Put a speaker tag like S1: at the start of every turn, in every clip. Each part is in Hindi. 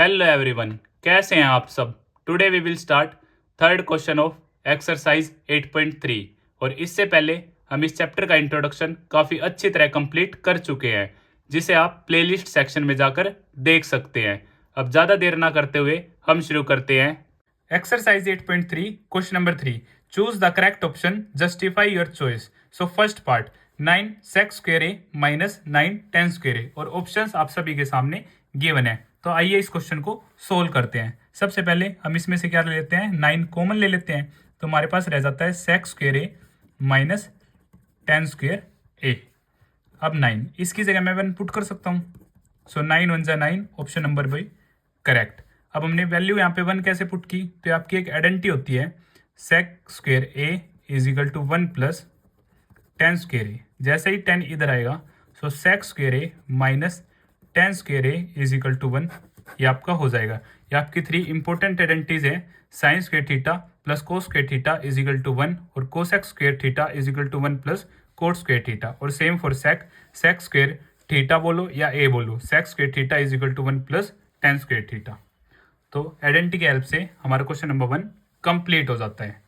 S1: हेलो एवरीवन, कैसे हैं आप सब। Today we will start third question of exercise 8.3। और इससे पहले हम इस चैप्टर का इंट्रोडक्शन काफ़ी अच्छी तरह कंप्लीट कर चुके हैं, जिसे आप प्लेलिस्ट सेक्शन में जाकर देख सकते हैं। अब ज़्यादा देर ना करते हुए हम शुरू करते हैं। Exercise 8.3 question number 3, choose the correct option, justify your choice. So first part 9 sec square A minus 9 10 square A, और ऑप्शंस आप सभी के सामने गिवन है। तो आइए इस क्वेश्चन को सोल्व करते हैं। सबसे पहले हम इसमें से क्या ले लेते हैं, 9 कॉमन ले लेते हैं। तो हमारे पास रह जाता है sec square A minus 10 square ए। अब 9 इसकी जगह मैं 1 पुट कर सकता हूँ। सो 9 1 जा 9, ऑप्शन नंबर बी करेक्ट। अब हमने वैल्यू यहाँ पे 1 कैसे पुट की, तो आपकी एक आइडेंटिटी होती है, sec square A is equal to 1 plus 10 square A. जैसे ही 10 इधर आएगा, so sec square A minus 10 square A is equal to 1, ये आपका हो जाएगा। ये आपकी 3 इंपॉर्टेंट आइडेंटिटीज है, sine square theta plus cos square theta is equal to 1, और cosec square theta is equal to 1 plus cot square theta. और same for sec square theta बोलो या ए बोलो, sec square theta is equal to 1 plus 10 square theta. तो आइडेंटिटी की हेल्प से हमारा क्वेश्चन नंबर 1 कंप्लीट हो जाता है।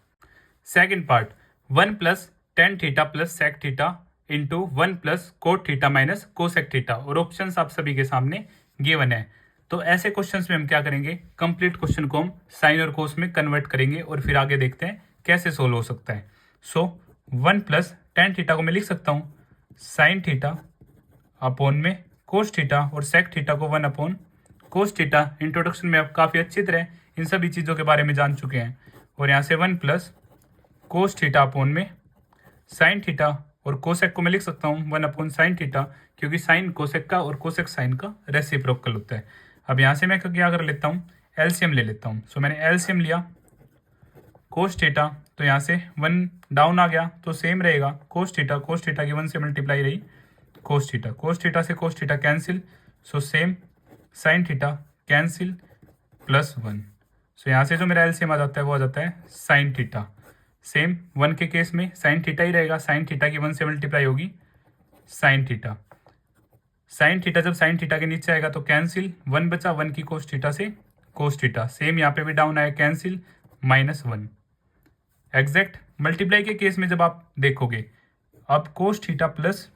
S1: Second part 1 plus tan theta plus sec theta into 1 plus cot theta minus cosec theta, और ऑप्शन आप सभी के सामने गिवन है। तो ऐसे क्वेश्चंस में हम क्या करेंगे, कंप्लीट क्वेश्चन को हम साइन और कोस में कन्वर्ट करेंगे, और फिर आगे देखते हैं कैसे सोल्व हो सकता है। सो 1 प्लस टेन थीटा को मैं लिख सकता हूँ साइन थीटा अपॉन में कोस थीटा, और सेक थीटा को 1 अपॉन कोस थीटा। इंट्रोडक्शन में आप काफ़ी अच्छी तरह इन सभी चीज़ों के बारे में जान चुके हैं। और यहाँ से 1 प्लस कोस थीटा अपॉन में साइन थीटा, और कोसेक को मैं लिख सकता हूँ 1 अपॉन साइन थीटा, क्योंकि साइन कोसेक का और कोसेक साइन का रेसिप्रोकल होता है। अब यहाँ से मैं क्या कर लेता हूँ, एलसीएम ले लेता हूँ। सो मैंने एलसीएम लिया कोस थीटा, तो यहाँ से 1 डाउन आ गया तो सेम रहेगा कोस थीटा की 1 से मल्टीप्लाई रही कोस थीटा से cos theta cancel, so same sine theta cancel plus 1। सो यहाँ से जो मेरा एलसीएम आ जाता है वो आ जाता है साइन थीटा। सेम 1 के केस में साइन थीटा ही रहेगा, साइन थीटा की 1 से मल्टीप्लाई होगी साइन थीटा जब साइन थीटा के नीचे आएगा तो कैंसिल, 1 बचा, 1 की कोस थीटा से कोस थीटा, सेम यहाँ पे भी डाउन आया कैंसिल माइनस 1। एग्जैक्ट मल्टीप्लाई के केस में जब आप देखोगे, अब cos theta plus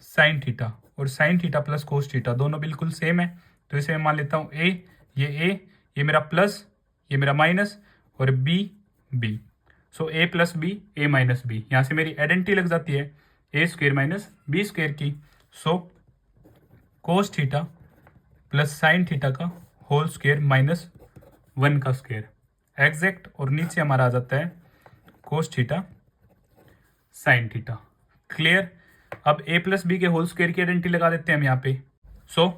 S1: sine theta और sine theta plus cos theta दोनों बिल्कुल सेम है, तो इसे मैं मान लेता हूँ ए, ये मेरा प्लस, ये मेरा माइनस, और B. So A plus B, A minus B, यहाँ से मेरी आइडेंटिटी लग जाती है A square minus B square की। So cos theta plus sine theta का होल स्क्वेयर माइनस 1 का स्क्वेयर एग्जैक्ट, और नीचे हमारा आ जाता है cos theta sine theta. Clear. अब ए प्लस बी के होल स्क्वेयर की आइडेंटिटी लगा देते हैं हम यहाँ पे। So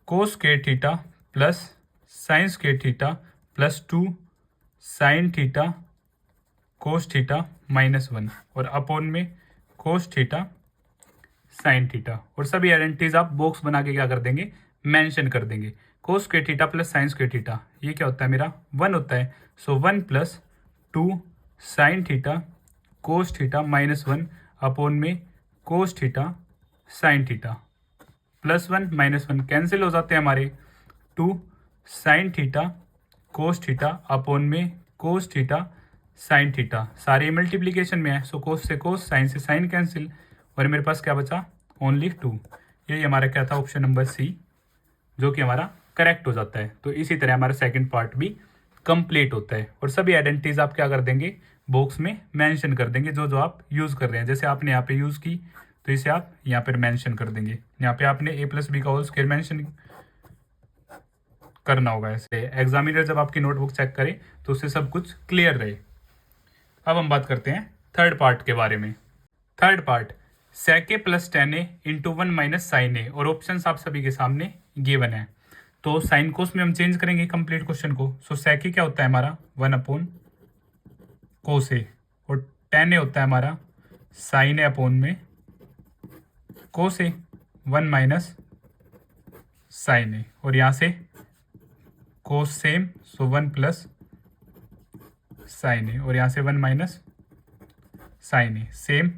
S1: cos square theta plus sine square theta plus 2 sine theta cos theta minus 1, और अपॉन में कोस थीटा साइन थीटा, और सभी आइडेंटिटीज आप बॉक्स बना के क्या कर देंगे, मेंशन कर देंगे। Cos square theta plus sine square theta, ये क्या होता है मेरा 1 होता है। सो 1 plus 2 sine theta cos theta minus 1 upon में cos theta sine theta, plus 1 minus 1 cancel हो जाते हैं हमारे, 2 sine theta cos theta upon में कोस थीटा साइन थीटा, सारे मल्टीप्लीकेशन में है। सो कोस से कोस, साइन से साइन कैंसिल, और मेरे पास क्या बचा ओनली 2। यही हमारा क्या था, ऑप्शन नंबर सी, जो कि हमारा करेक्ट हो जाता है। तो इसी तरह हमारा सेकंड पार्ट भी कंप्लीट होता है, और सभी आइडेंटिटीज आप क्या कर देंगे, बॉक्स में मेंशन कर देंगे जो आप यूज़ कर रहे हैं। जैसे आपने यहाँ पे यूज़ की तो इसे आप यहाँ पर मेंशन कर देंगे। यहाँ पे आपने ए प्लस बी का होल स्क्वायर मेंशन करना होगा। ऐसे एग्जामिनर जब आपकी नोटबुक चेक करे तो उससे सब कुछ क्लियर रहे। अब हम बात करते हैं थर्ड पार्ट के बारे में। थर्ड पार्ट सेक ए प्लस टेन ए इंटू 1 माइनस साइन ए, और ऑप्शन आप सभी के सामने गिवन है। तो साइन कोस में हम चेंज करेंगे कंप्लीट क्वेश्चन को। सो सेक ए क्या होता है हमारा 1 अपॉन कोस ए, और टेन ए होता है हमारा साइन ए अपॉन में कोस ए 1 माइनस साइन ए, और यहाँ से कोस सेम, सो 1 प्लस साइन ए, और यहाँ से 1 minus sign A, same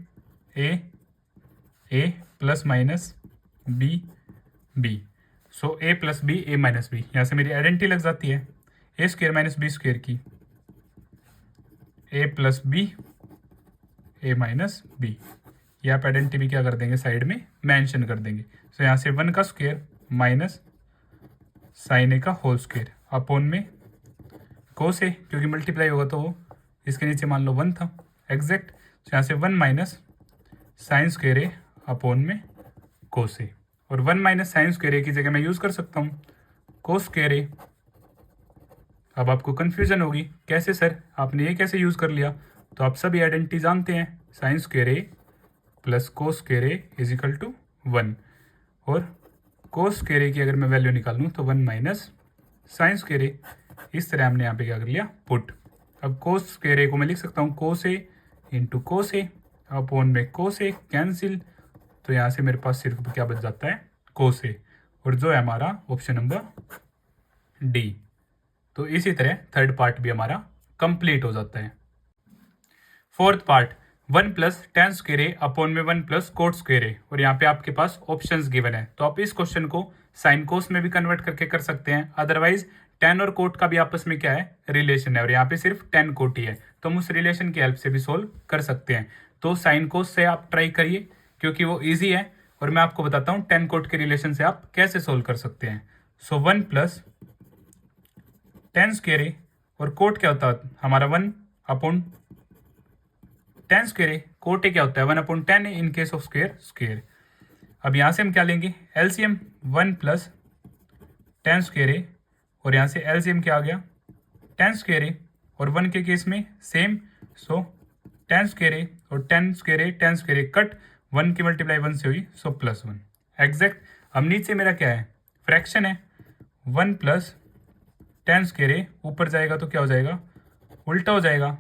S1: A plus minus B. So A plus B A minus B, यहाँ से मेरी आइडेंटिटी लग जाती है A square minus B square की, ए plus B A minus B. ये आप आइडेंटिटी भी क्या कर देंगे, साइड में मेंशन कर देंगे। तो यहाँ से 1 का स्क्वायर माइनस साइन ए का होल स्क्वायर अपॉन में कोस ए, क्योंकि मल्टीप्लाई होगा तो वो इसके नीचे मान लो 1 था एग्जैक्ट। तो यहाँ से 1 minus sign square A upon में कोस ए, और 1 माइनस साइन स्क्वायर ए की जगह मैं यूज़ कर सकता हूँ कोस स्क्वायर ए। अब आपको कन्फ्यूजन होगी कैसे सर आपने ये कैसे यूज़ कर लिया, तो आप सभी आइडेंटिटी जानते हैं, sine square A plus cos square A is equal to 1, और कोस स्क्वायर ए की अगर मैं वैल्यू निकालूँ तो 1 माइनस साइन स्क्वायर ए। इस तरह हमने यहाँ पे क्या कर लिया, पुट। अब कोस स्क्वायर ए को मैं लिख सकता हूँ कोस ए इंटू कोस ए अपॉन में कोस ए, कैंसिल, तो यहाँ से मेरे पास सिर्फ क्या बच जाता है, कोस ए, और जो है हमारा ऑप्शन नंबर डी। तो इसी तरह थर्ड पार्ट भी हमारा कंप्लीट हो जाता है। Fourth part 1 plus tan square A upon में 1 प्लस कोट स्क्वायर ए, और यहाँ पे आपके पास ऑप्शंस गिवन है, तो आप इस क्वेश्चन को साइन कोस में भी कन्वर्ट करके कर सकते हैं, अदरवाइज टेन और कोट का भी आपस में क्या है, रिलेशन है, और यहाँ पे सिर्फ टेन कोट ही है, तो हम उस रिलेशन की हेल्प से भी सोल्व कर सकते हैं। तो साइन कोस से आप ट्राई करिए क्योंकि वो ईजी है, और मैं आपको बताता हूँ टेन कोट के रिलेशन से आप कैसे सोल्व कर सकते हैं। सो 1 प्लस टेन स्क्वायर ए, और कोट क्या होता है हमारा 1 upon ten square A, cot A क्या होता है 1 upon 10 in case of square square. अब यहाँ से हम क्या लेंगे, LCM 1 plus tan square A, और यहाँ से एलसीएम क्या आ गया 10 स्क्वायर ए, और 1 के केस में सेम, सो 10 स्क्वायर ए और 10 स्क्वायर ए, 10 स्क्वायर ए कट, 1 की मल्टीप्लाई 1 से हुई, सो प्लस 1 एग्जैक्ट। अब नीचे मेरा क्या है, फ्रैक्शन है, 1 प्लस टेन स्क्वायर ए, ऊपर जाएगा तो क्या हो जाएगा, उल्टा हो जाएगा,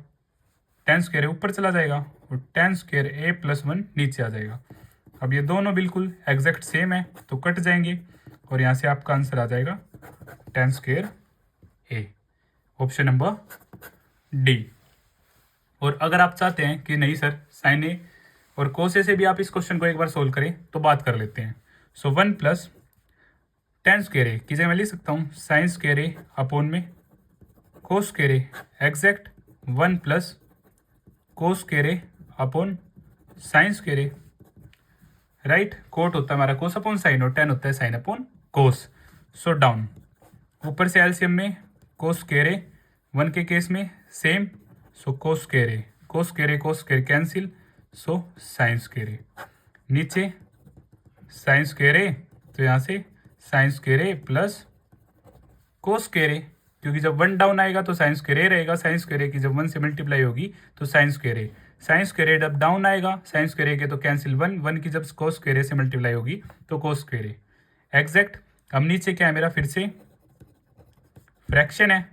S1: टेन स्क्वायर ए ऊपर चला जाएगा और टेन स्क्वायर ए प्लस 1 नीचे आ जाएगा। अब ये दोनों बिल्कुल एग्जैक्ट सेम है तो कट जाएंगे, और यहाँ से आपका आंसर आ जाएगा टेन स्क्वायर ए, ऑप्शन नंबर डी। और अगर आप चाहते हैं कि नहीं सर साइन ए और कोस ए से भी आप इस क्वेश्चन को एक बार सोल्व करें, तो बात कर लेते हैं। सो 1 प्लस टेन स्क्वायर ए की जगह मैं लिख सकता हूँ साइन स्क्वायर ए अपॉन में कोस square A exact, 1 plus cos square A upon sine square A, right. Coat होता है हमारा कोस अपॉन साइन, और टेन होता है साइन अपॉन कोस। सो डाउन, ऊपर से एलसीएम में कोस स्क्वायर ए, 1 के केस में same, so cos square A, cos square A cos square cancel, so sin square A, नीचे साइन स्क्वायर ए, तो यहाँ से sin square A plus cos square A, क्योंकि जब 1 डाउन आएगा तो साइन स्क्वायर ए रहेगा, साइन स्क्वायर ए की जब 1 से मल्टीप्लाई होगी तो साइन स्क्वायर ए, साइन स्क्वायर ए जब डाउन आएगा साइन स्क्वायर ए के तो कैंसिल 1, 1 की जब कोस स्क्वायर ए से मल्टीप्लाई होगी तो कोस स्क्वायर ए एग्जैक्ट। अब नीचे क्या है मेरा, फिर से फ्रैक्शन है,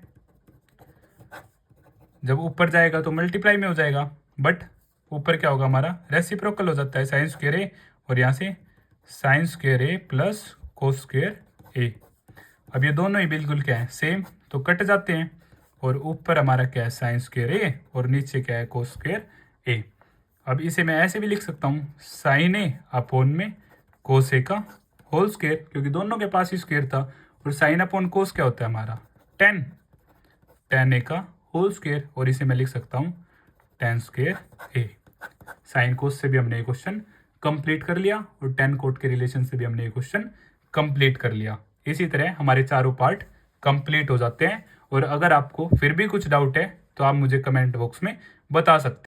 S1: जब ऊपर जाएगा तो मल्टीप्लाई में हो जाएगा, बट ऊपर क्या होगा हमारा रेसिप्रोकल हो जाता है साइन स्क्वायर ए, और यहाँ से sin square A plus cos square ए। अब ये दोनों ही बिल्कुल क्या है सेम, तो कट जाते हैं, और ऊपर हमारा क्या है साइन स्क्वायर ए और नीचे क्या है कोस स्क्वायर ए। अब इसे मैं ऐसे भी लिख सकता हूँ साइन ए अपॉन में कोस ए का होल स्क्वायर, क्योंकि दोनों के पास ही स्क्वायर था, और साइन अपॉन कोस क्या होता है हमारा टेन, टेन ए का होल स्क्वायर, और इसे मैं लिख सकता हूँ टेन स्क्वायर ए। साइन कोस से भी हमने ये क्वेश्चन कंप्लीट कर लिया, और टेन कोट के रिलेशन से भी हमने ये क्वेश्चन कंप्लीट कर लिया। इसी तरह हमारे चारों पार्ट कंप्लीट हो जाते हैं, और अगर आपको फिर भी कुछ डाउट है तो आप मुझे कमेंट बॉक्स में बता सकते हैं।